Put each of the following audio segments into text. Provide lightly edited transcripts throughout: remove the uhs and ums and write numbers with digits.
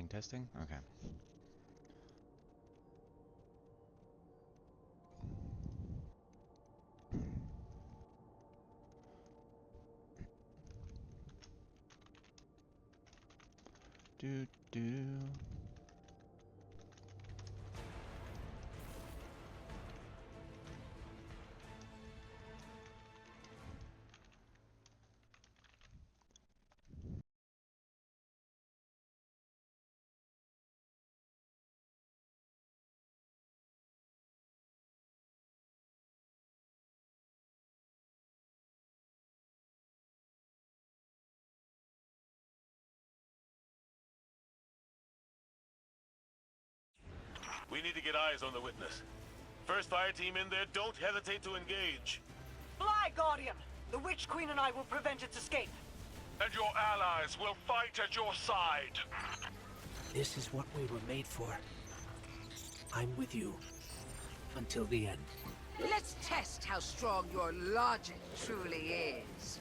Testing, testing. Okay. Do do. We need to get eyes on the witness. First fire team in there, don't hesitate to engage. Fly, Guardian! The Witch Queen and I will prevent its escape. And your allies will fight at your side. This is what we were made for. I'm with you. Until the end. Let's test how strong your logic truly is.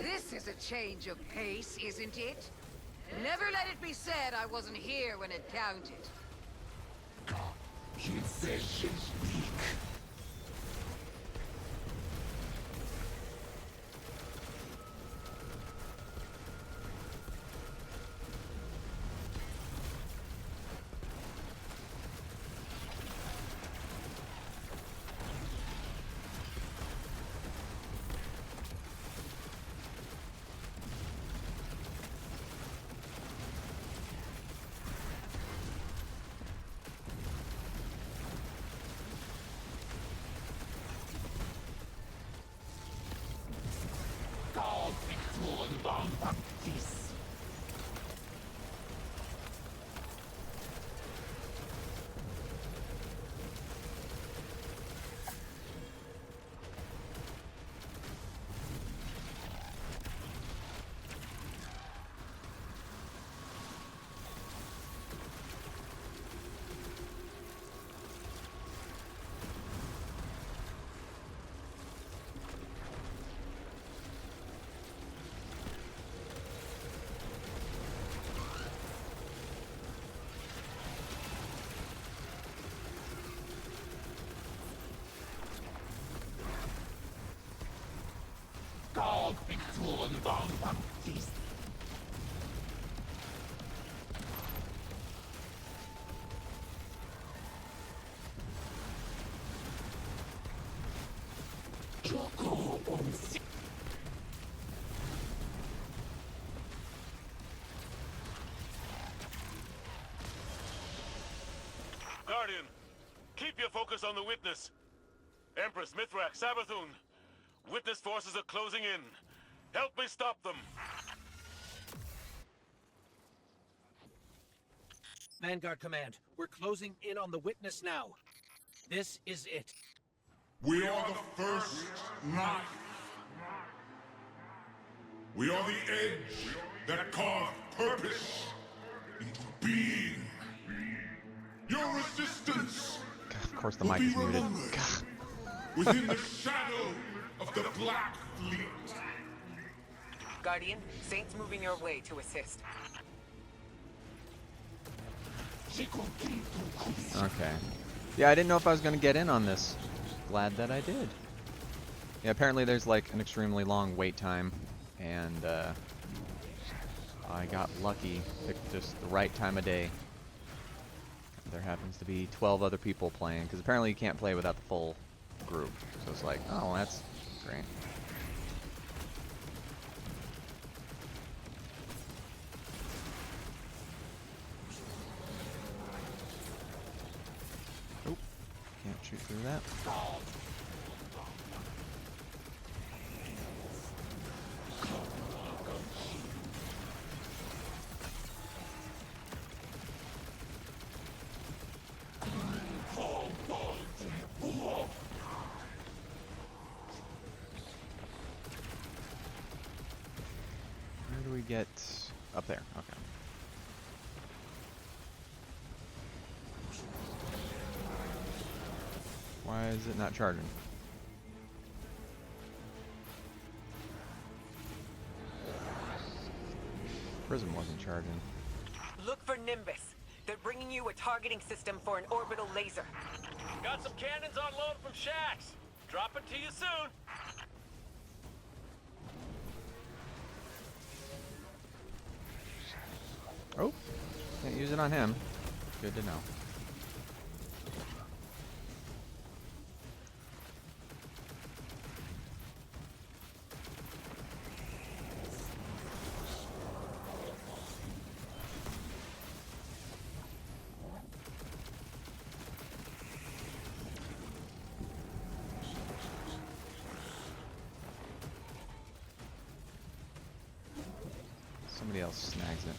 This is a change of pace, isn't it? Never let it be said I wasn't here when it counted. Confession weak. Guardian, keep your focus on the witness. Empress, Mithrak, Sabathun. Witness forces are closing in. Help me stop them. Vanguard Command, we're closing in on the witness now. This is it. We are the first knife. We are the edge that carved purpose into being. Your resistance God, of course the will mic be is muted. remembered God. within the shadow of the Black Fleet. Guardian, Saint's moving your way to assist. Okay. Yeah, I didn't know if I was going to get in on this. Glad that I did. Yeah, apparently there's like an extremely long wait time, and I got lucky, picked just the right time of day. There happens to be 12 other people playing, because apparently you can't play without the full group. So it's like, oh, that's great. Oop, can't shoot through that. Where do we get up there? Okay. Why is it not charging? Prism wasn't charging. Look for Nimbus. They're bringing you a targeting system for an orbital laser. Got some cannons on load from Shax. Drop it to you soon. Oh, can't use it on him. Good to know. Somebody else snags it.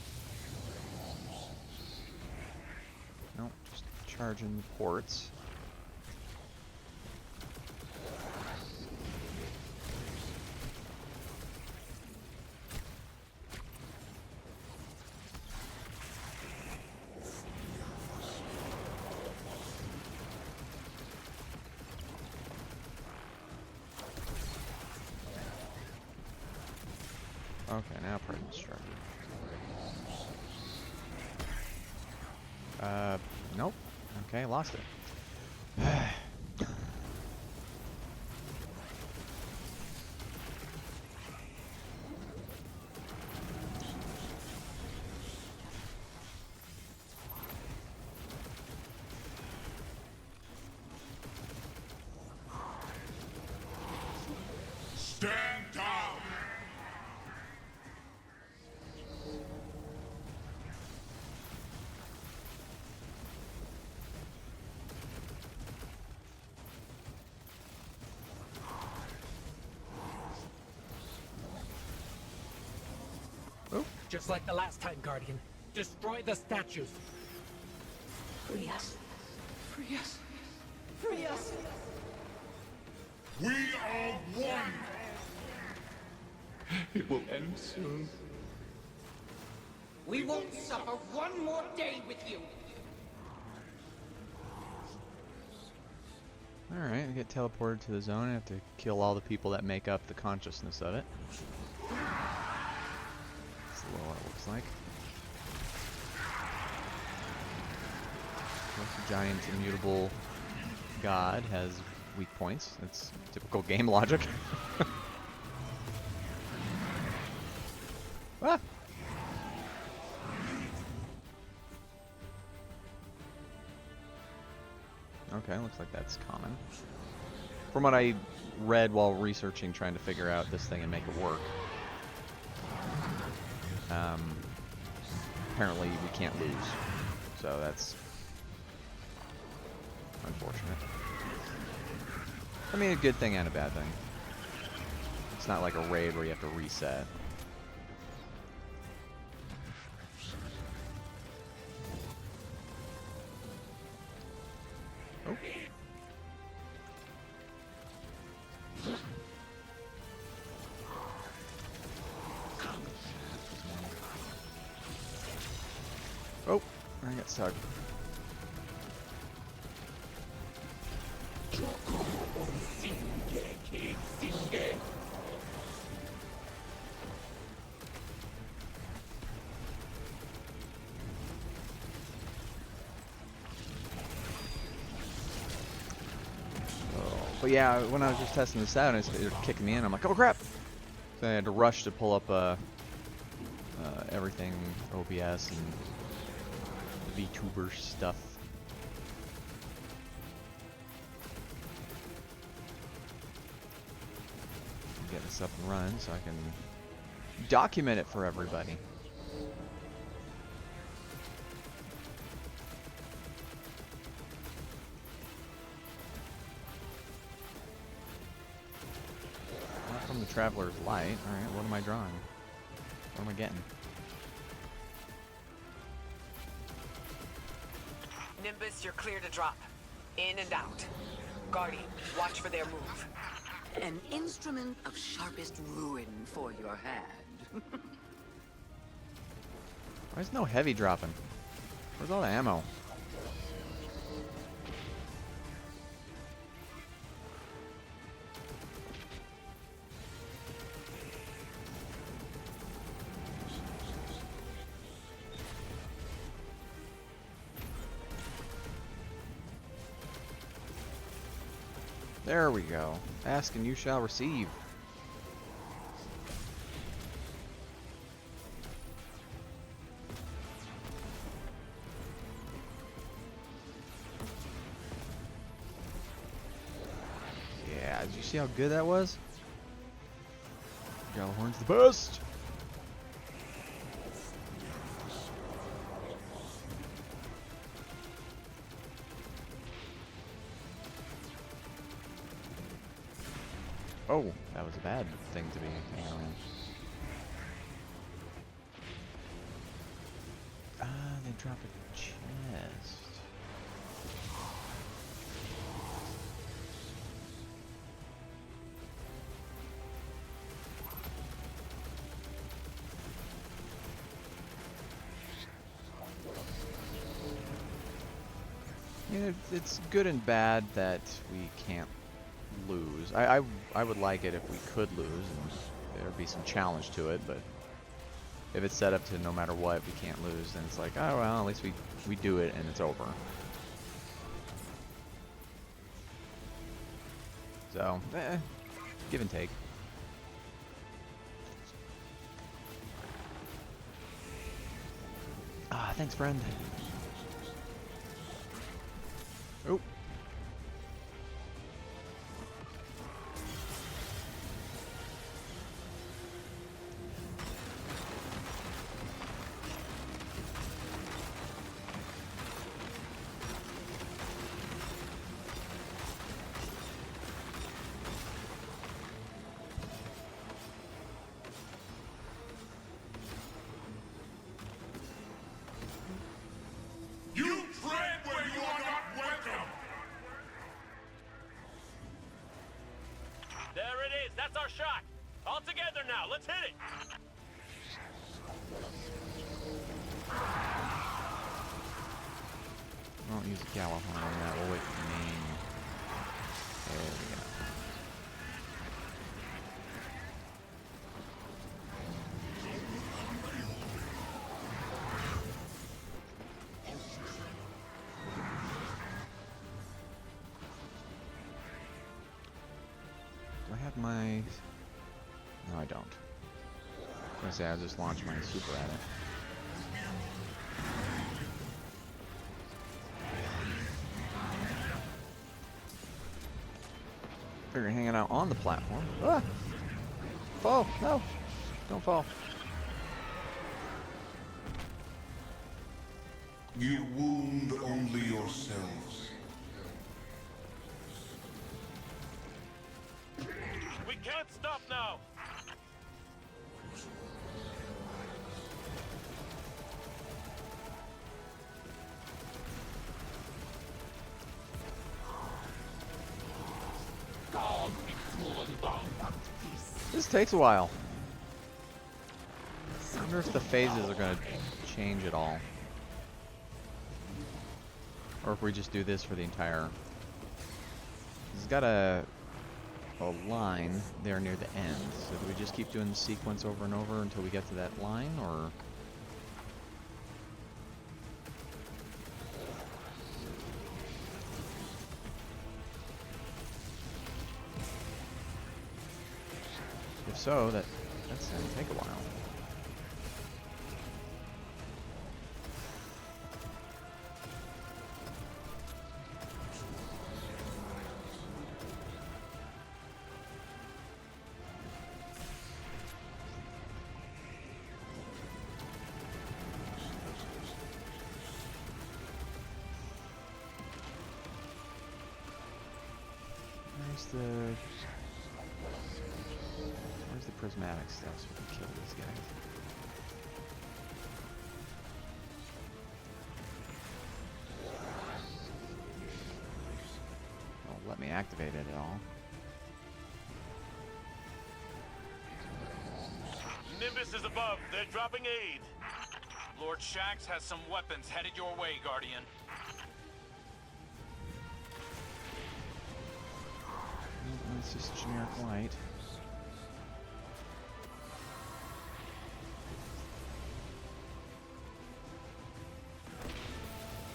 Nope, just charging the ports. Okay, now present structure. Nope. Okay, lost it. Stand down. Oh, Just like the last time, Guardian. Destroy the statues. Free us. Free us. Free us. We are one. It will end soon. We won't suffer one more day with you. alright, I get teleported to the zone. I have to kill all the people that make up the consciousness of it. That's what it looks like. Of course, the giant immutable god has weak points. That's typical game logic. Ah! Okay, looks like that's common. From what I read while researching, trying to figure out this thing and make it work, apparently we can't lose. So that's unfortunate. I mean, a good thing and a bad thing. It's not like a raid where you have to reset. Oh. Oh, I got stuck. But yeah, when I was just testing this out, it started kicking me in. I'm like, oh crap! So I had to rush to pull up everything, OBS and vtuber stuff. Get this up and running so I can document it for everybody. From the Traveler's Light. Alright, what am I drawing? What am I getting? Nimbus, you're clear to drop. In and out. Guardian, watch for their move. An instrument of sharpest ruin for your hand. Why's no heavy dropping? Where's all the ammo? There we go. Ask and you shall receive. Yeah, did you see how good that was? Galahorn's the best! Oh, that was a bad thing to be hanging around. They drop a chest. You know, it's good and bad that we can't lose. I would like it if we could lose and there'd be some challenge to it, but if it's set up to no matter what we can't lose, then it's like, oh well, at least we do it and it's over. So, give and take. Ah, thanks, friend. Oh. You tread where you are not welcome! There it is. That's our shot. All together now. Let's hit it. I won't use the Galahorn on that. We'll wait for the main. There we go. Do I have my... No, I don't. gonna say I just launched my super at it. Figure hanging out on the platform. Ah! Fall! No! Don't fall. You wound only yourselves. We can't stop now! This takes a while. I wonder if the phases are going to change at all. Or if we just do this for the entire... It's got a line there near the end. So do we just keep doing the sequence over and over until we get to that line, or... If so, that's going to take a while. Where's the prismatic stuff so we can kill these guys? Don't let me activate it at all. Nimbus is above. They're dropping aid. Lord Shax has some weapons headed your way, Guardian. It's just generic light.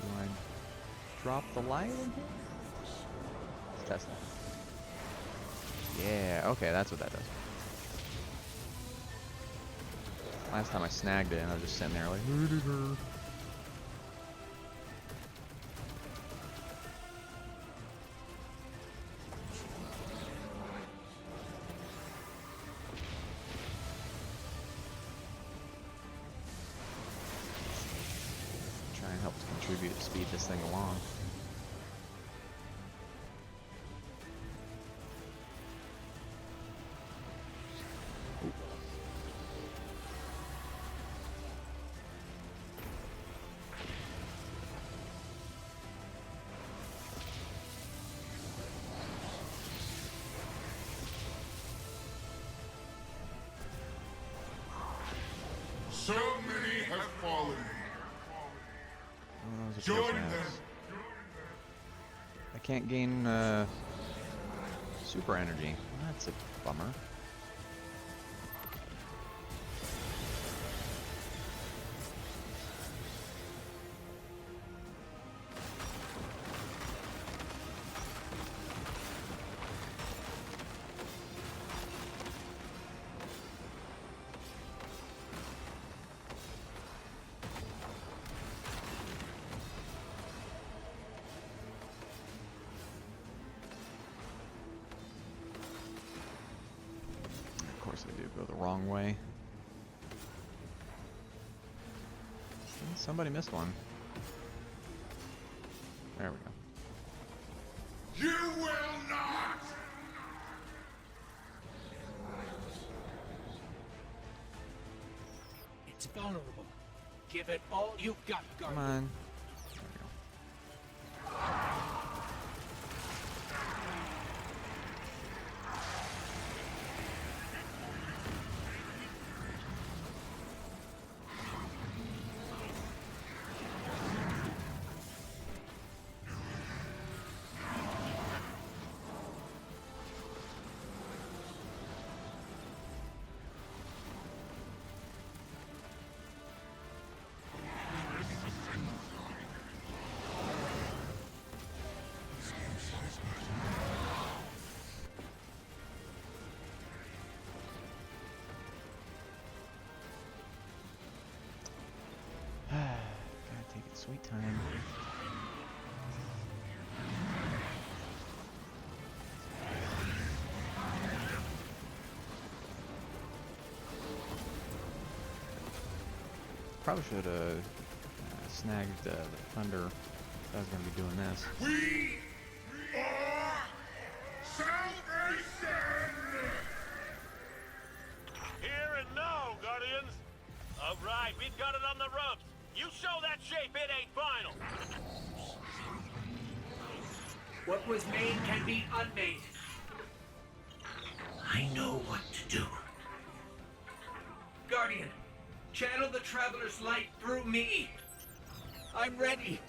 Do I drop the light in here? Let's test that. Yeah, okay, that's what that does. Last time I snagged it and I was just sitting there like... Try and help to contribute to speed this thing along. So many have fallen. Oh, those are Join prismatics. them. I can't gain super energy. That's a bummer. Of course I do go the wrong way. Somebody missed one. There we go. You will not! It's vulnerable. Give it all you've got, Come Guardian. on. There we go. Sweet time. Probably should have snagged the thunder if I was going to be doing this. We are salvation! Here and now, Guardians! Alright, we've got it on the ropes! You show that shape, it ain't final! What was made can be unmade. I know what to do. Guardian, channel the Traveler's light through me. I'm ready.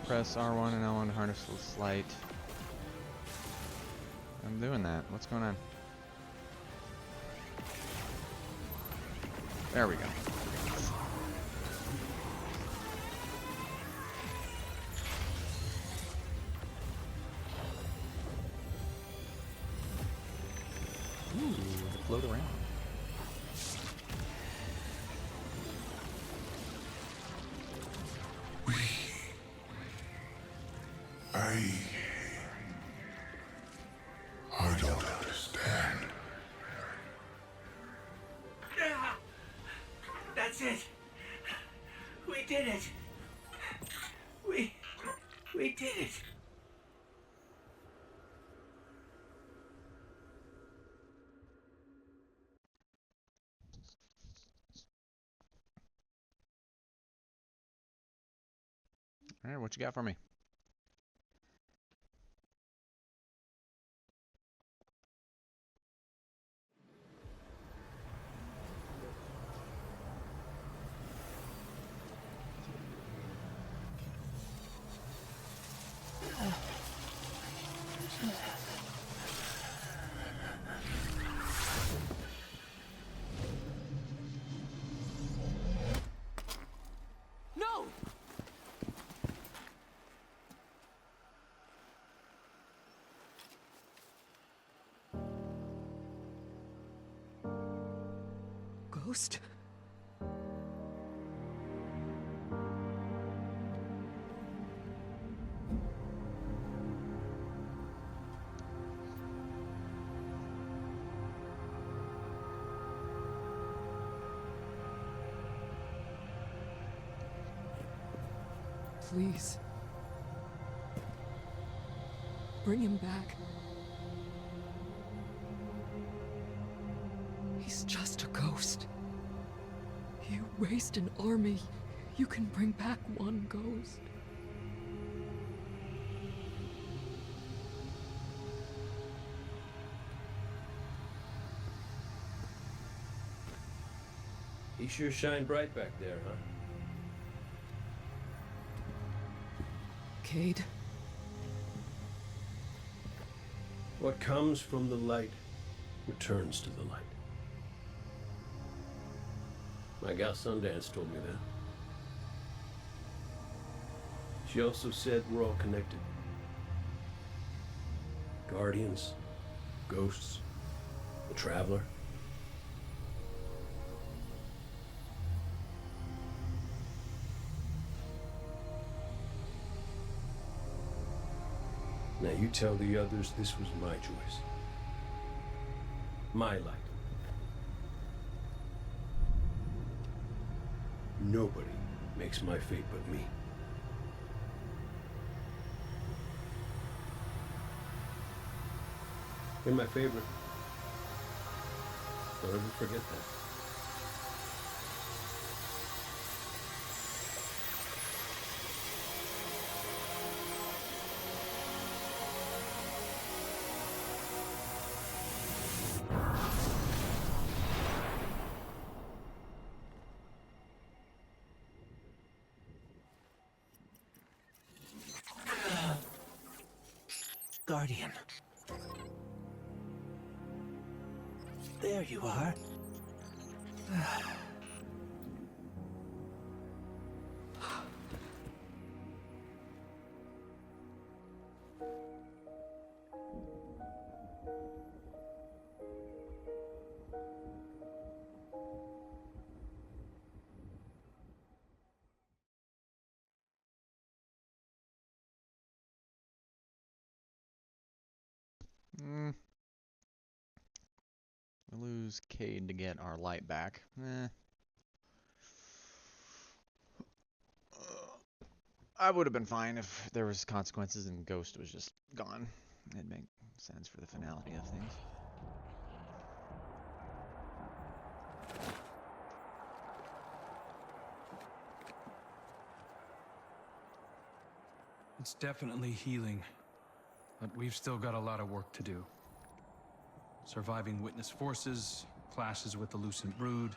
Press R1 and L1 to harness this light. I'm doing that. What's going on? There we go. Ooh, they float around. I don't understand. That's it. We did it. We did it. All right, what you got for me? No! Ghost? Please. Bring him back. He's just a ghost. You raised an army. You can bring back one ghost. He sure shined bright back there, huh? Cade, What comes from the light returns to the light. My gal Sundance told me that. She also said we're all connected. Guardians, ghosts, the Traveler. Now you tell the others this was my choice. My light. Nobody makes my fate but me. You're my favorite. Don't ever forget that. Guardian. There you are. Mm. We lose Cade to get our light back. I would have been fine if there was consequences and Ghost was just gone. It'd make sense for the finality of things. It's definitely healing, but we've still got a lot of work to do. Surviving witness forces, clashes with the Lucent Brood.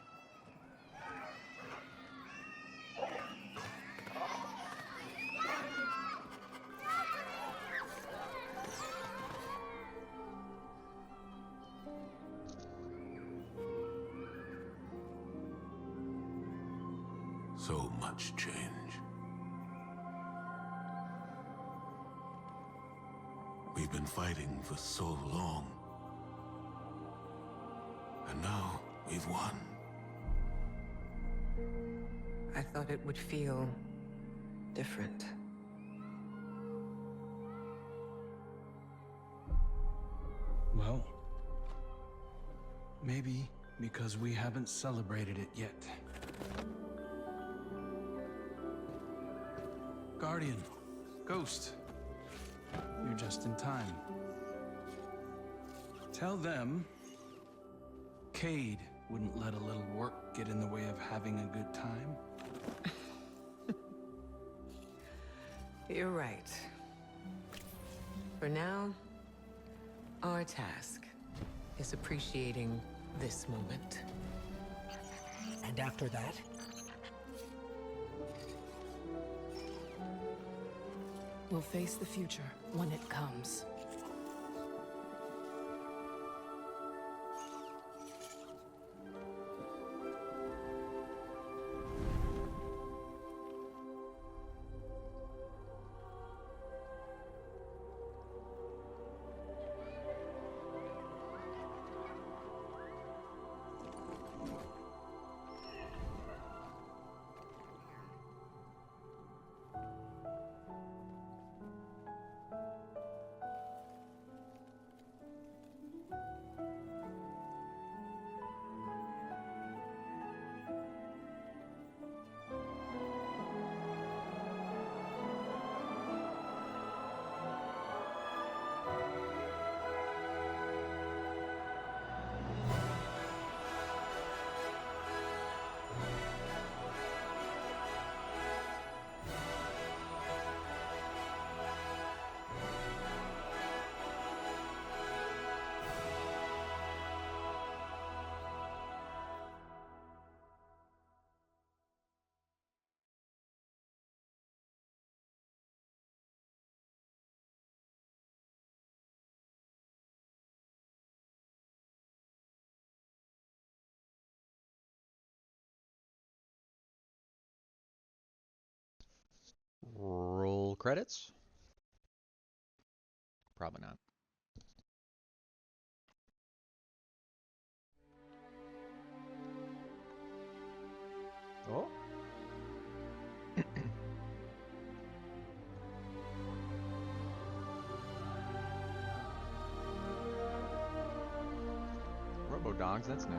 So much change. We've been fighting for so long. And now we've won. I thought it would feel different. Well, maybe because we haven't celebrated it yet. Guardian, Ghost, you're just in time. Tell them Cade wouldn't let a little work get in the way of having a good time. You're right. For now, our task is appreciating this moment. And after that? We'll face the future when it comes. Roll credits? Probably not. Oh. Robo Dogs, that's new.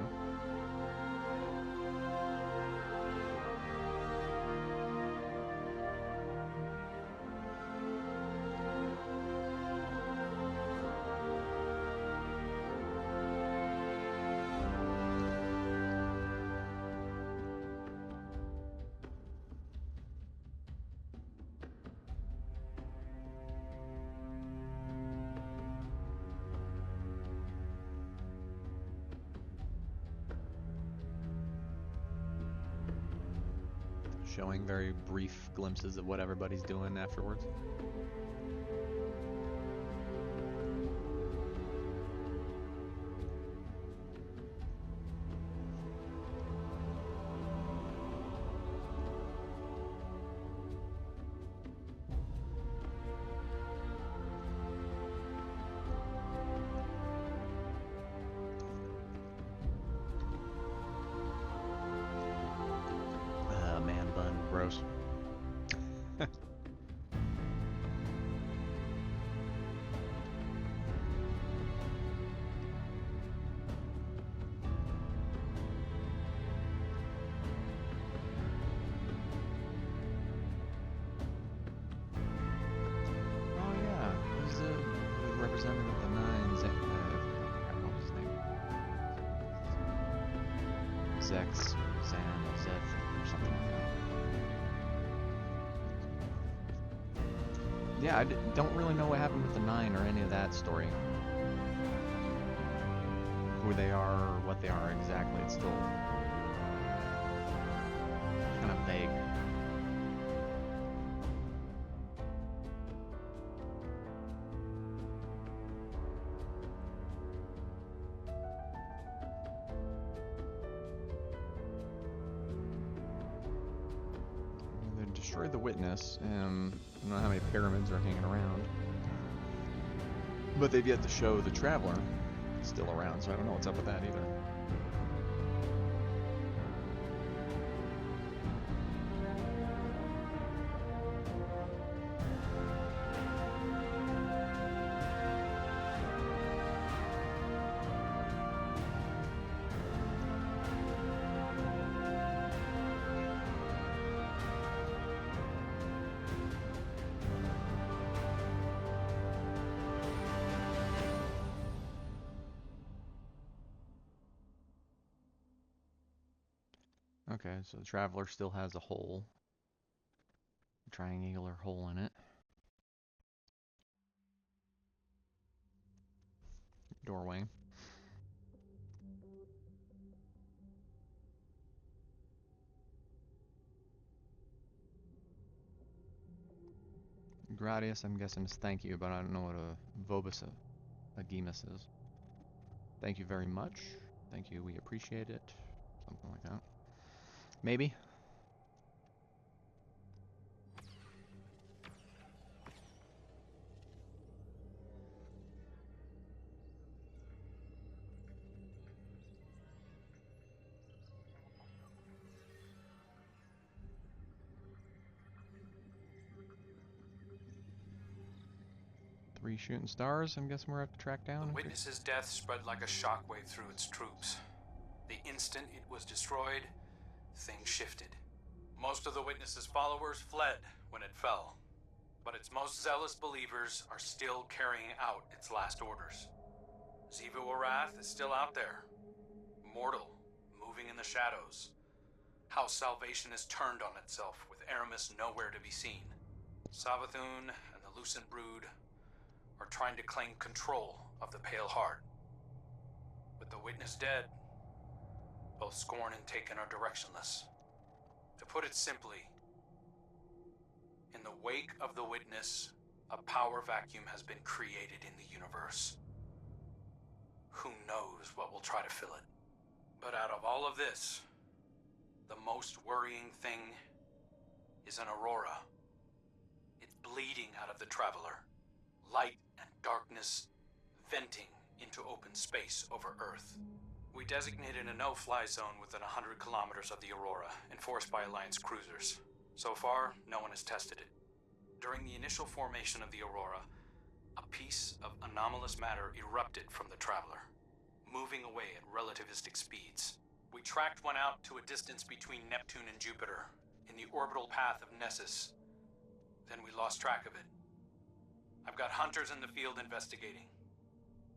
Showing very brief glimpses of what everybody's doing afterwards. Man bun, gross. Zex, Zan, Zeth, or something like that. Yeah, I don't really know what happened with the 9 or any of that story. Who they are, or what they are exactly. It's still kind of vague. They destroyed the Witness. I don't know how many pyramids are hanging around. But they've yet to show the Traveler still around, so I don't know what's up with that either. Okay, so the Traveler still has a hole. A triangular hole in it. Doorway. Gradius, I'm guessing is thank you, but I don't know what a Vobus Agimus is. Thank you very much. Thank you, we appreciate it. Something like that. Maybe. Three shooting stars, I'm guessing we're have to track down. The Witness's death spread like a shockwave through its troops. The instant it was destroyed, things shifted. Most of the Witness's followers fled when it fell, but its most zealous believers are still carrying out its last orders. Xivu Arath is still out there, mortal, moving in the shadows. House Salvation is turned on itself, with Aramis nowhere to be seen. Savathun and the Lucent Brood are trying to claim control of the Pale Heart. With the Witness dead, both Scorn and Taken are directionless. To put it simply, in the wake of the Witness, a power vacuum has been created in the universe. Who knows what will try to fill it? But out of all of this, the most worrying thing is an aurora. It's bleeding out of the Traveler. Light and darkness venting into open space over Earth. We designated a no-fly zone within 100 kilometers of the aurora, enforced by Alliance cruisers. So far, no one has tested it. During the initial formation of the aurora, a piece of anomalous matter erupted from the Traveler, moving away at relativistic speeds. We tracked one out to a distance between Neptune and Jupiter, in the orbital path of Nessus. Then we lost track of it. I've got hunters in the field investigating.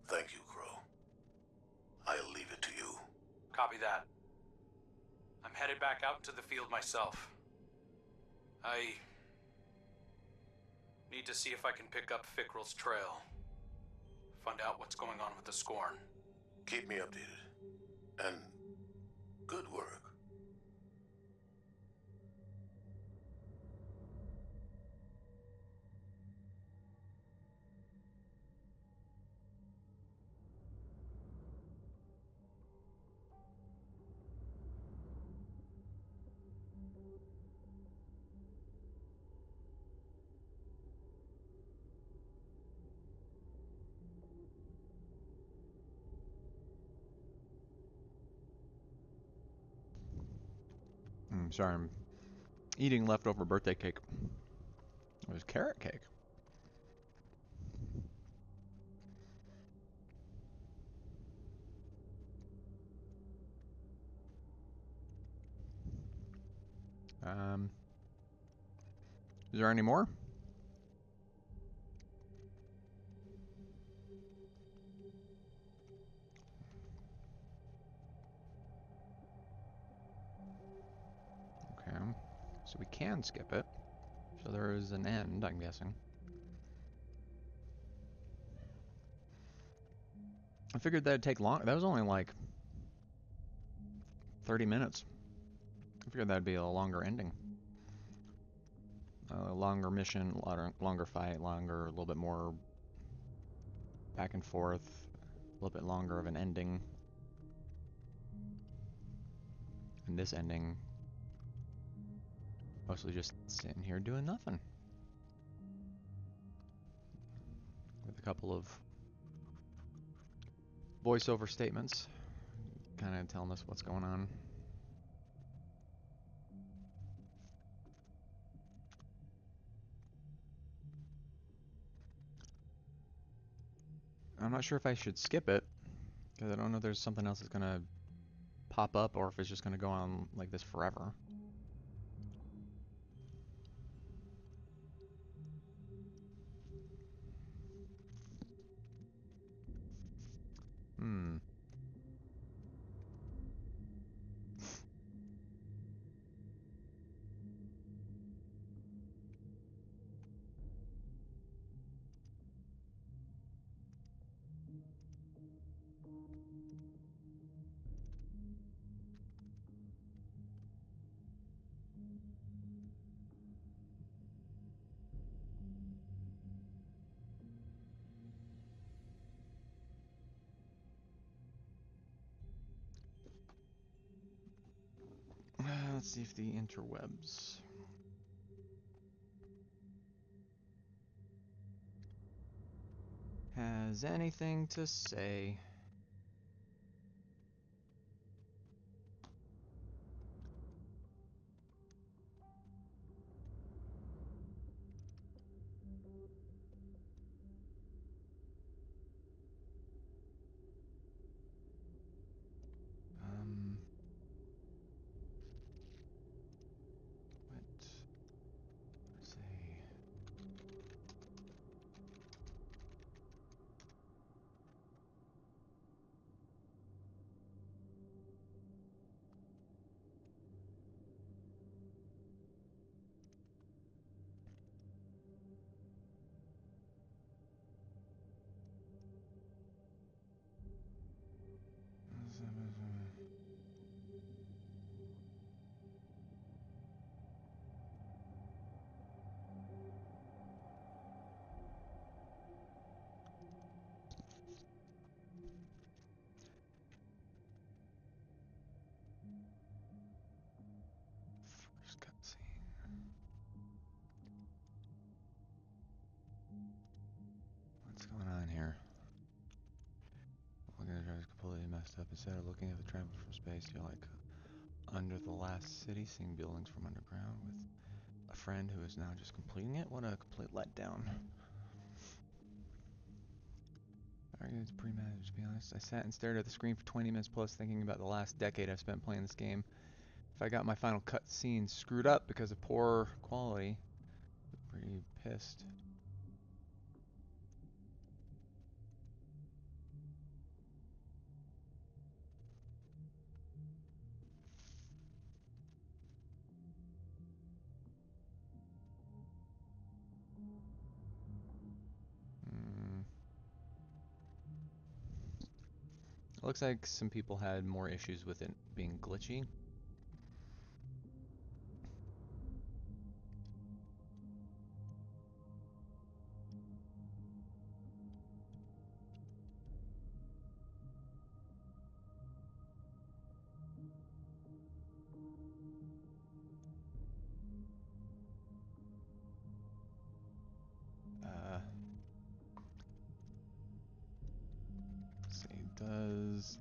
Thank you, Crow. I'll leave it to you. Copy that. I'm headed back out into the field myself. I need to see if I can pick up Fickrell's trail. Find out what's going on with the Scorn. Keep me updated. And good work. Sorry, I'm eating leftover birthday cake. It was carrot cake. Is there any more? shouldn't skip it. So there is an end, I'm guessing. I figured that'd take long. That was only like 30 minutes. I figured that'd be a longer ending. A longer mission, longer fight, a little bit more back and forth, a little bit longer of an ending. And this ending, mostly just sitting here doing nothing. With a couple of voiceover statements, kind of telling us what's going on. I'm not sure if I should skip it, because I don't know if there's something else that's going to pop up, or if it's just going to go on like this forever. Let's see if the interwebs has anything to say. Let's say. First cutscene. What's going on here? Looking at the drive is completely messed up. Instead of looking at the trample from space, you're like under the last city, seeing buildings from underground with a friend who is now just completing it. What a complete letdown. It's pretty mad, to be honest. I sat and stared at the screen for 20 minutes plus thinking about the last decade I've spent playing this game. If I got my final cut scene screwed up because of poor quality, I'm pretty pissed. It looks like some people had more issues with it being glitchy. Let's see, does...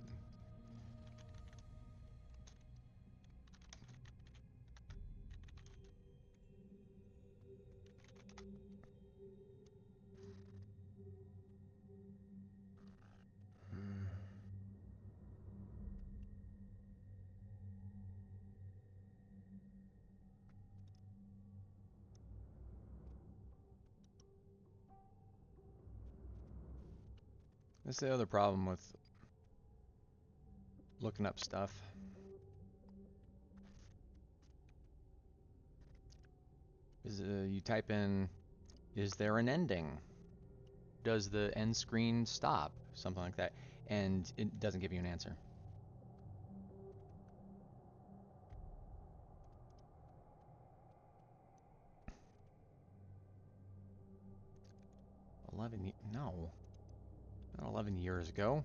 That's the other problem with looking up stuff. You type in, is there an ending? Does the end screen stop? Something like that. And it doesn't give you an answer. No, not 11 years ago.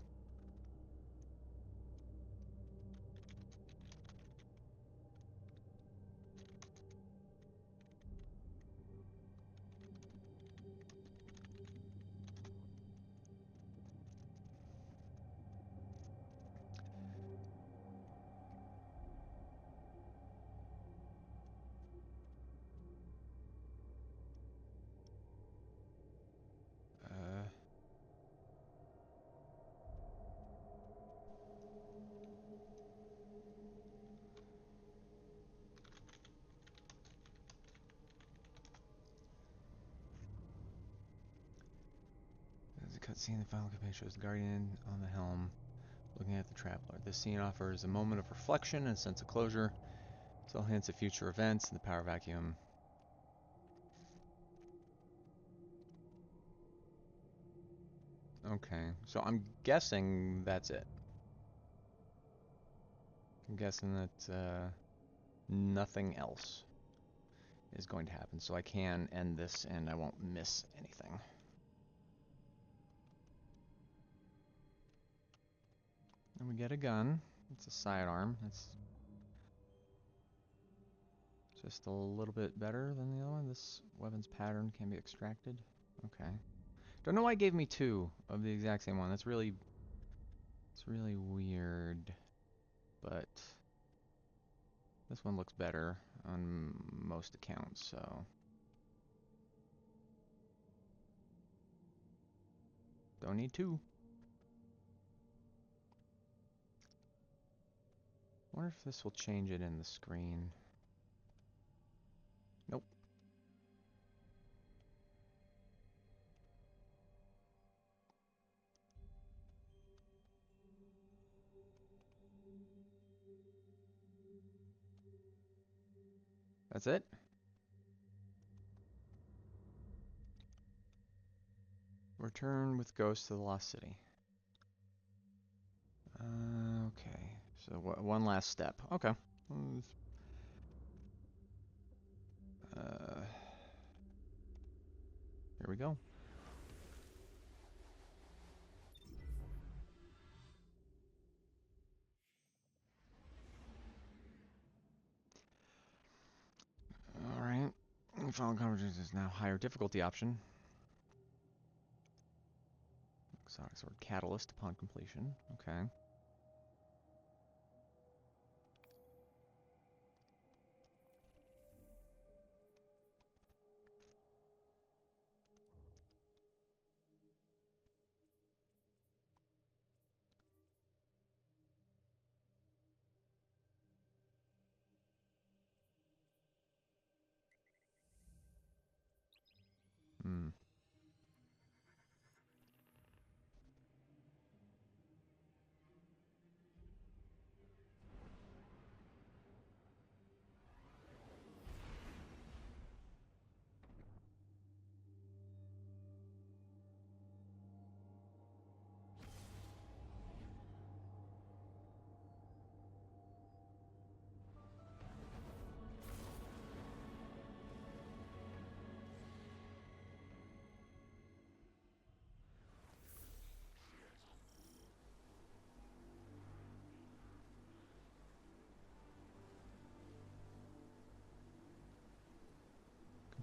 There's a cutscene. The final campaign shows the Guardian on the helm, looking at the Traveler. This scene offers a moment of reflection and a sense of closure. Still hints at future events and the power vacuum. Okay, so I'm guessing that's it. I'm guessing that nothing else is going to happen, so I can end this and I won't miss anything. And we get a gun. It's a sidearm. It's just a little bit better than the other one. This weapon's pattern can be extracted. Okay. Don't know why it gave me two of the exact same one. It's really weird. But this one looks better on most accounts, so don't need two. Wonder if this will change it in the screen. Nope. That's it? Return with Ghost to the Lost City. Okay. So one last step. Okay. Here we go. Alright. Final convergence is now higher difficulty option. Exotic sword catalyst upon completion. Okay. Hmm.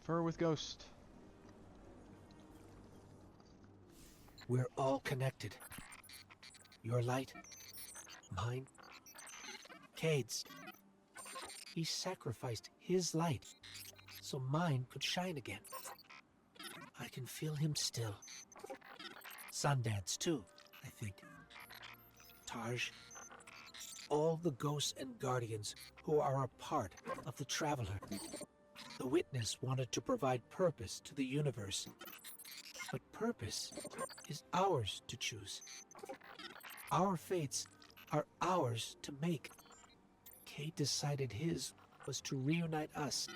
Confer with Ghost. We're all connected. Your light, mine, Cade's. He sacrificed his light so mine could shine again. I can feel him still. Sundance too, I think. Taj. All the ghosts and guardians who are a part of the Traveler. The Witness wanted to provide purpose to the universe. But purpose is ours to choose. Our fates are ours to make. Kate decided his was to reunite us.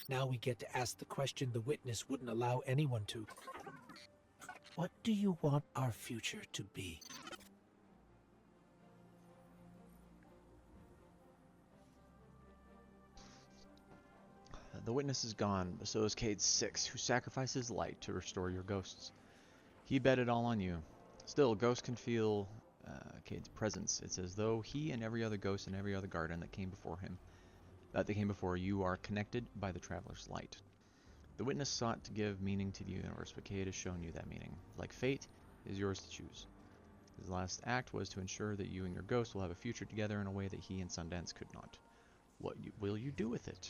Now we get to ask the question the witness wouldn't allow anyone to. What do you want our future to be? The witness is gone, but so is Cade 6, who sacrificed his light to restore your ghosts. He bet it all on you. Still, ghosts can feel Cade's presence. It's as though he and every other ghost and every other guardian that came before you are connected by the Traveler's light. The witness sought to give meaning to the universe, but Cade has shown you that meaning. Like fate, it is yours to choose. His last act was to ensure that you and your ghost will have a future together in a way that he and Sundance could not. What will you do with it?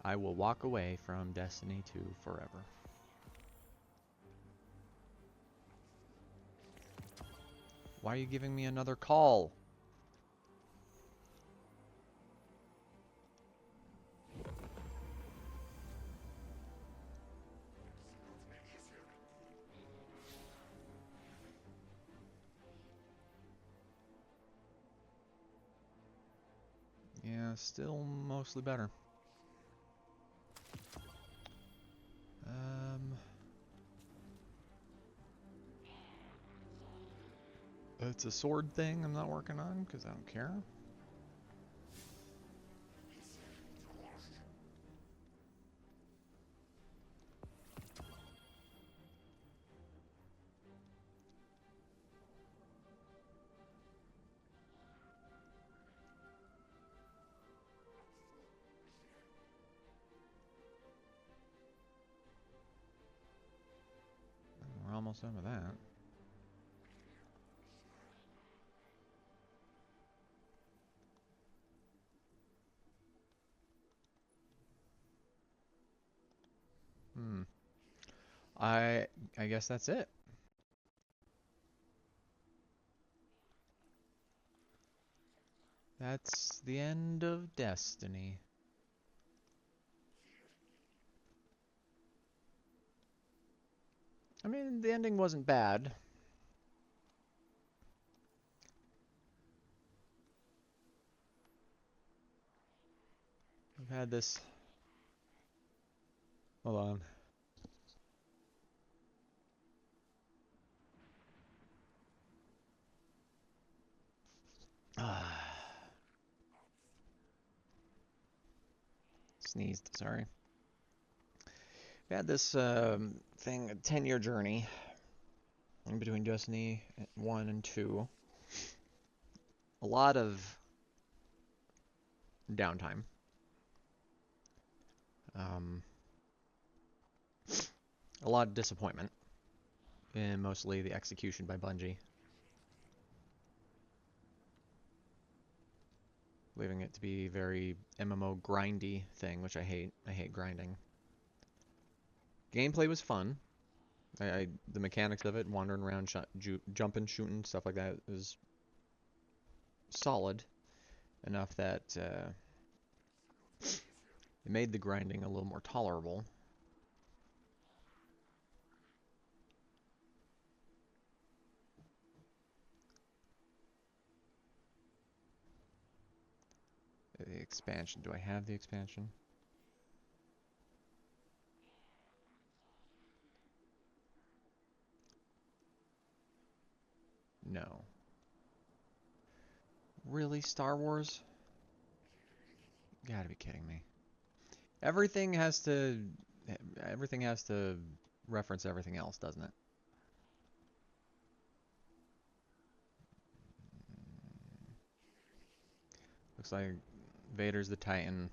I will walk away from Destiny 2 forever. Why are you giving me another call? Yeah, still mostly better. It's a sword thing I'm not working on because I don't care. We're almost done with that. I guess that's it. That's the end of Destiny. I mean, the ending wasn't bad. We've had this... Hold on. Sneezed, sorry. We had this thing, a 10-year journey in between Destiny 1 and 2. A lot of downtime. A lot of disappointment. And mostly the execution by Bungie. Leaving it to be very MMO grindy thing, which I hate. I hate grinding. Gameplay was fun. The mechanics of it, wandering around, jumping, shooting, stuff like that, was solid enough that it made the grinding a little more tolerable. The expansion. Do I have the expansion? No. Really, Star Wars? You gotta be kidding me. Everything has to reference everything else, doesn't it? Looks like Vader's the Titan.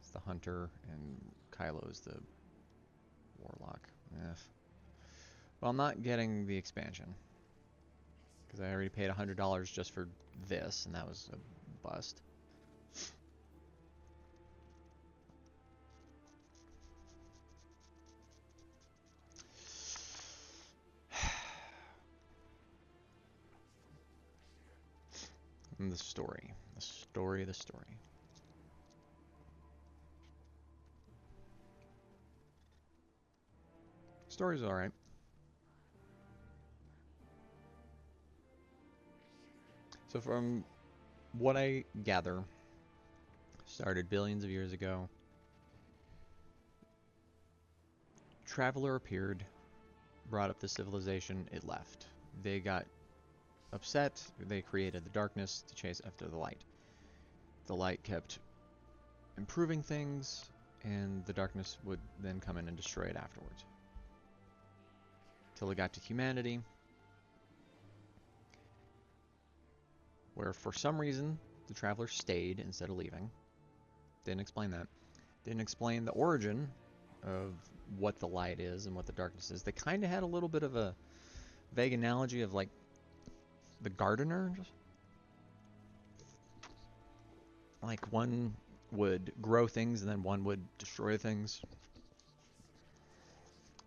It's the Hunter, and Kylo's the Warlock. Well, I'm not getting the expansion. Because I already paid $100 just for this, and that was a bust. And the story. The story, the story. Story's alright. So from what I gather, Started billions of years ago. Traveler appeared, brought up the civilization, it left. They got upset, they created the darkness to chase after the light. The light kept improving things, and the darkness would then come in and destroy it afterwards. Till it got to humanity, where for some reason the traveler stayed instead of leaving. Didn't explain that. Didn't explain the origin of what the light is and what the darkness is. They kind of had a little bit of a vague analogy of like the gardener. Like one would grow things and then one would destroy things.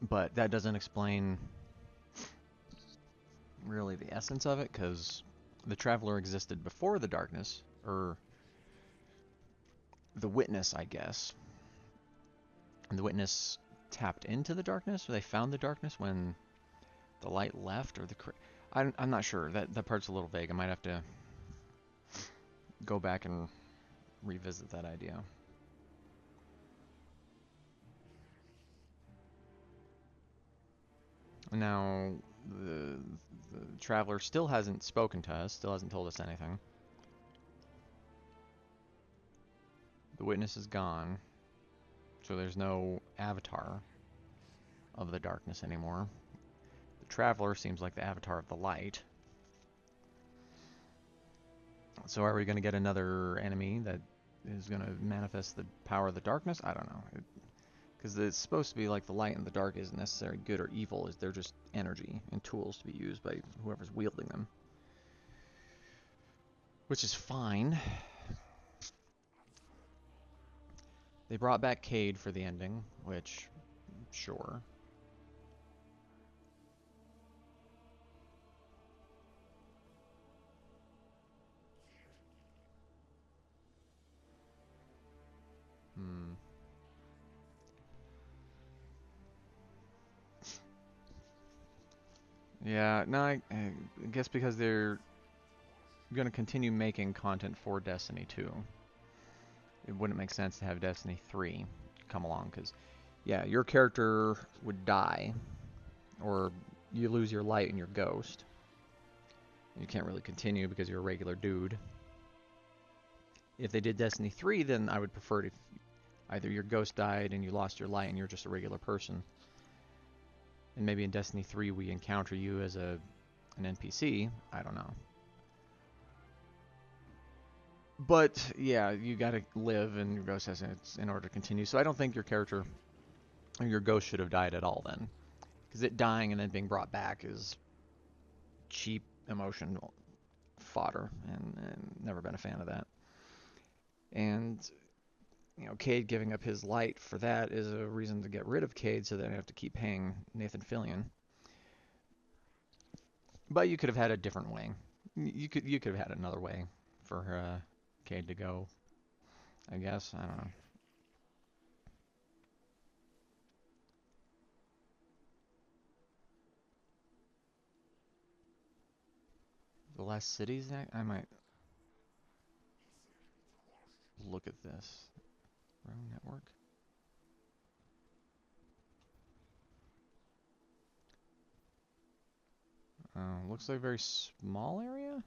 But that doesn't explain really the essence of it, because the traveler existed before the darkness, or the witness, I guess. And the witness tapped into the darkness, or they found the darkness when the light left, or the... I'm not sure. That part's a little vague. I might have to go back and revisit that idea. Now, the traveler still hasn't spoken to us, still hasn't told us anything. The witness is gone, so there's no avatar of the darkness anymore. The traveler seems like the avatar of the light. So are we going to get another enemy that is going to manifest the power of the darkness? I don't know. Because it's supposed to be like the light and the dark isn't necessarily good or evil. They're just energy and tools to be used by whoever's wielding them. Which is fine. They brought back Cade for the ending, which, sure. Yeah, no, I guess because they're going to continue making content for Destiny 2. It wouldn't make sense to have Destiny 3 come along, because, yeah, your character would die, or you lose your light and your ghost. You can't really continue because you're a regular dude. If they did Destiny 3, then I would prefer it if either your ghost died and you lost your light and you're just a regular person. And maybe in Destiny 3 we encounter you as an NPC. I don't know. But, yeah, you gotta live and your ghost has it in order to continue. So I don't think your character or your ghost should have died at all then. Because it dying and then being brought back is cheap emotional fodder. And never been a fan of that. And, you know, Cade giving up his light for that is a reason to get rid of Cade so that I have to keep paying Nathan Fillion. But you could have had a different way. You could have had another way for Cade to go, I guess. I don't know. The last cities? I might look at this. Room network. Looks like a very small area.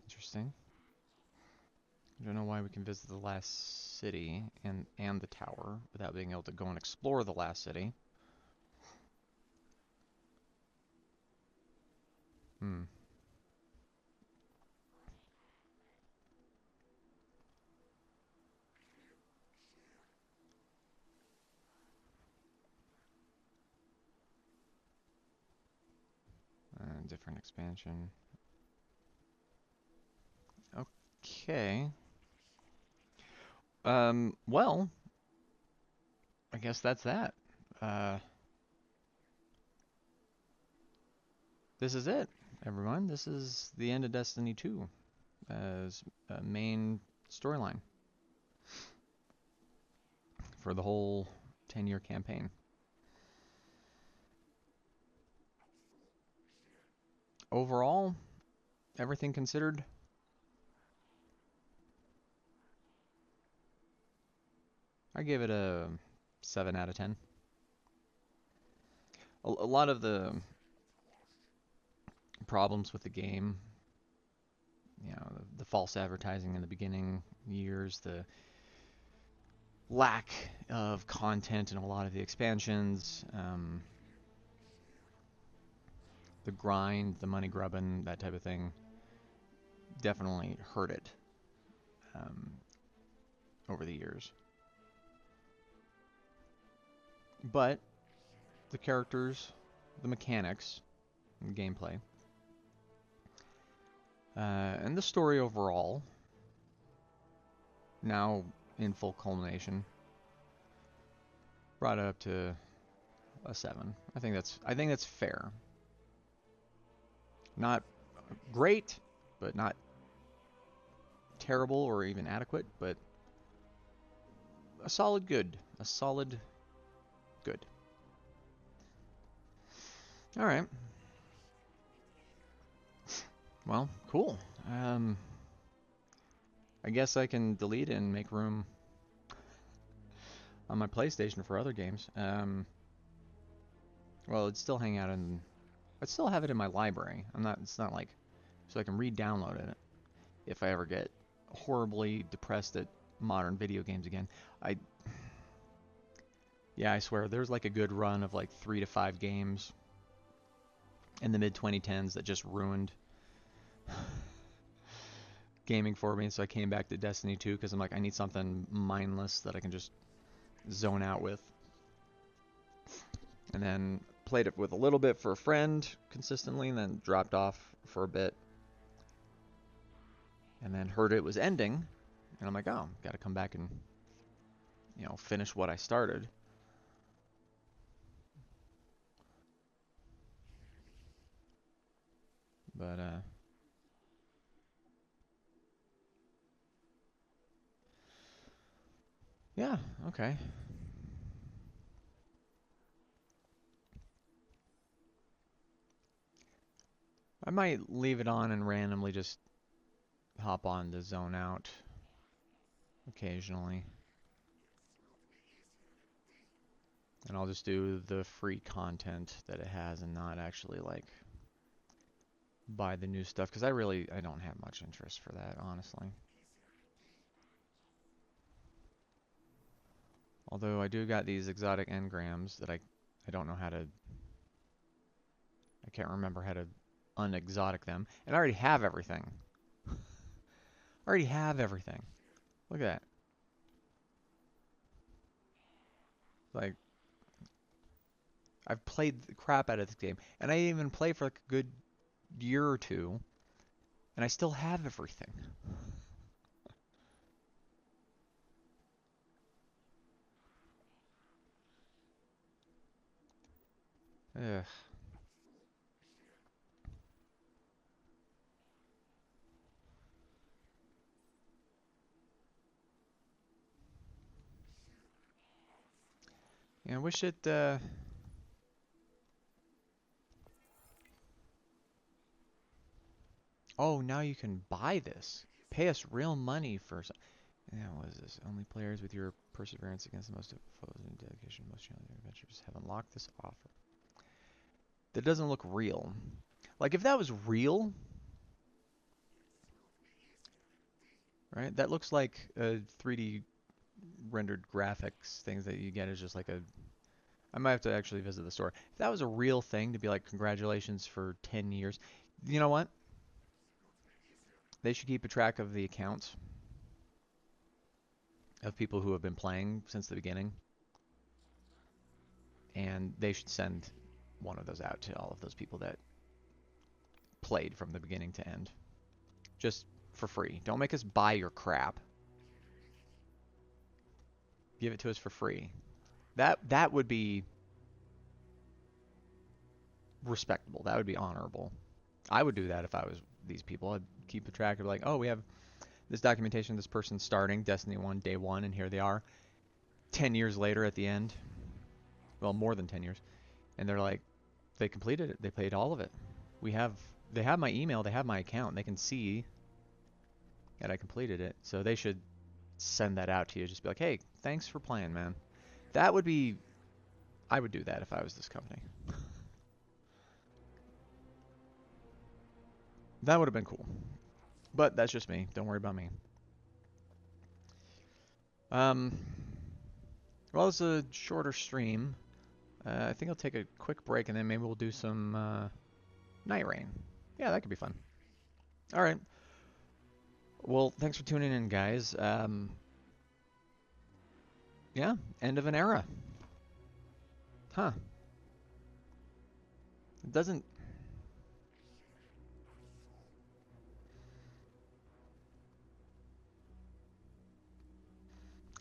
Interesting. I don't know why we can visit the last city and the tower without being able to go and explore the last city. Different expansion. Okay. Well, I guess that's that. This is it, everyone. This is the end of Destiny 2 as a main storyline. for the whole 10-year campaign. Overall, everything considered, I give it a 7 out of 10. A lot of the problems with the game, the false advertising in the beginning years, the lack of content in a lot of the expansions, the grind, the money grubbing, that type of thing, definitely hurt it over the years. But the characters, the mechanics, the gameplay, and the story overall, now in full culmination, brought it up to a 7. I think that's fair. Not great, but not terrible or even adequate, but a solid good. A solid good. All right. Well, cool. I guess I can delete it and make room on my PlayStation for other games. Well, it'd still hang out in... I'd still have it in my library. It's not like... So I can re-download it if I ever get horribly depressed at modern video games again. Yeah, I swear, there's like a good run of like 3 to 5 games in the mid-2010s that just ruined gaming for me. So I came back to Destiny 2 because I'm like, I need something mindless that I can just zone out with. And then played it with a little bit for a friend consistently, and then dropped off for a bit. And then heard it was ending, and I'm like, oh, got to come back and, finish what I started. But, yeah, okay. I might leave it on and randomly just hop on to zone out occasionally. And I'll just do the free content that it has and not actually, like, buy the new stuff. Because I don't have much interest for that, honestly. Although I do got these exotic engrams that I don't know how to... I can't remember how to unexotic them. And I already have everything. I already have everything. Look at that. Like, I've played the crap out of this game. And I didn't even play for like a good year or two. And I still have everything. Ugh. Yeah, I wish it, Oh, now you can buy this. Pay us real money for... Yeah, what is this? Only players with your perseverance against the most foes and dedication, most challenging adventures have unlocked this offer. That doesn't look real. Like, if that was real... Right? That looks like a 3D rendered graphics things that you get is just like a... I might have to actually visit the store. If that was a real thing to be like, congratulations for 10 years. You know what? They should keep a track of the accounts of people who have been playing since the beginning. And they should send one of those out to all of those people that played from the beginning to end. Just for free. Don't make us buy your crap. Give it to us for free. That would be respectable. That would be honorable. I would do that if I was these people. I'd keep a track of like, oh, we have this documentation, this person's starting Destiny 1 day 1, and here they are. 10 years later at the end. Well, more than 10 years. And they're like, they completed it. They paid all of it. They have my email. They have my account. They can see that I completed it. So they should send that out to you. Just be like, hey, thanks for playing, man. That would be, I would do that if I was this company. That would have been cool. But that's just me. Don't worry about me. Well, it's a shorter stream. I think I'll take a quick break and then maybe we'll do some Night Rain. Yeah, that could be fun. All right. Well, thanks for tuning in, guys. Yeah, end of an era. Huh. It doesn't...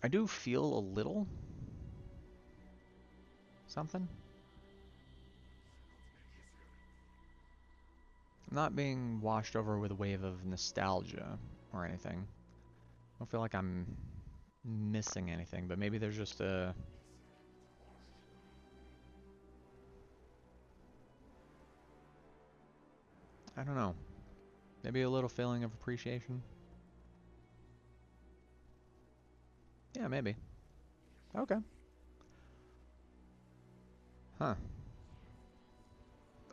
I do feel a little something. I'm not being washed over with a wave of nostalgia or anything. I don't feel like I'm missing anything, but maybe there's just a... I don't know. Maybe a little feeling of appreciation. Yeah, maybe. Okay. Huh.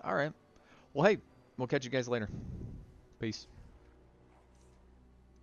All right. Well, hey, we'll catch you guys later. Peace.